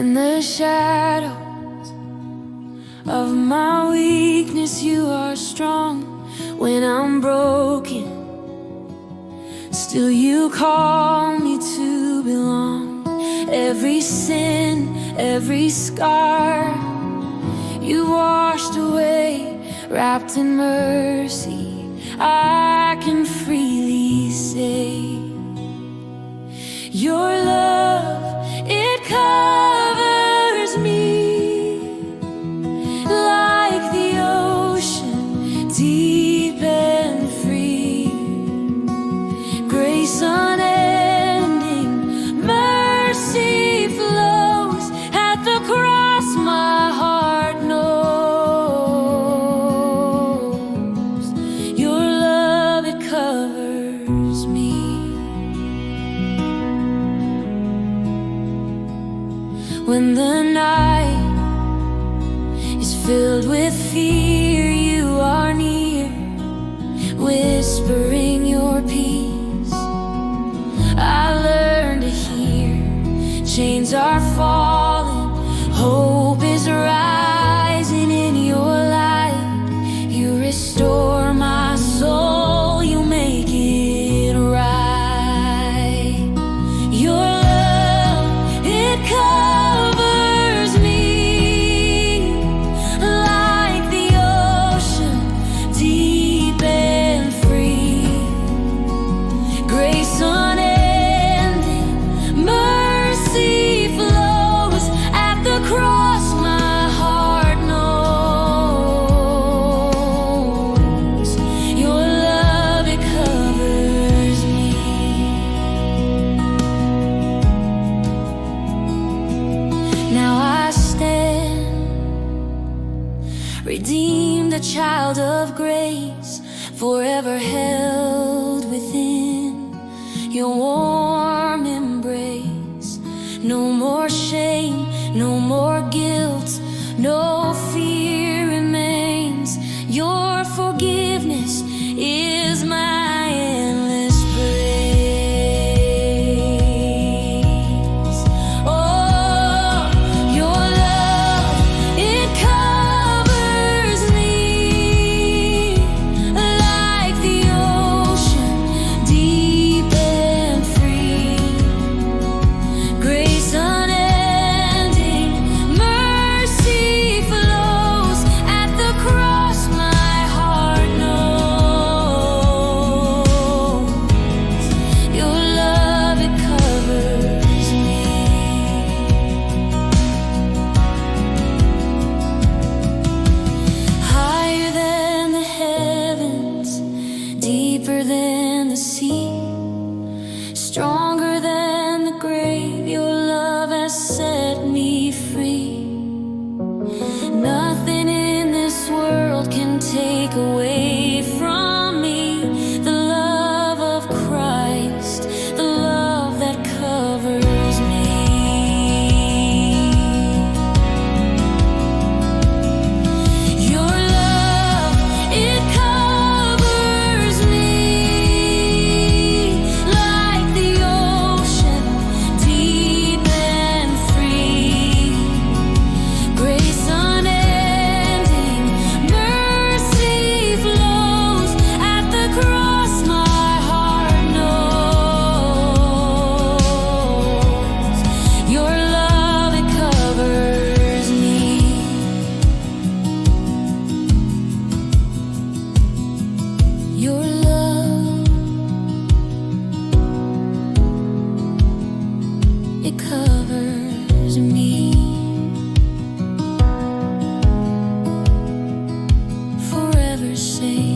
In the shadows of my weakness, you are strong. When I'm broken, still you call me to belong. Every sin, every scar, you washed away, wrapped in mercy. I can freely say, your love, it covers me like the ocean, deep and free. Grace unending, mercy flows at the cross. My heart knows your love, it covers me. When the night is filled with fear, you are near, whispering your peace. I learn to hear. Chains are falling, hope is rising in your light. You restore my soul, you make it right. Your love, it covers me like the ocean, deep and free. Grace unending, mercy flows at the cross. My heart knows your love, it covers me. Now I stand, redeemed, a child of grace, forever held within your warm embrace. No more shame, no more guilt, no fear remains. Your forgiveness is my endless praise. Oh, your love, it covers me like the ocean, deep and free. Grace unending, mercy flows at the cross. My heart knows your love, it covers me. Higher than the heavens, deeper than the sea, stronger than the grave, your love has set me free. Nothing in this world can take away from me the love of Christ, the love that covers me. Your love, it covers me like the ocean, deep and free. Grace unending, mercy flows at the cross. My heart knows your love, it covers me. Your love, it covers me. Forever safe.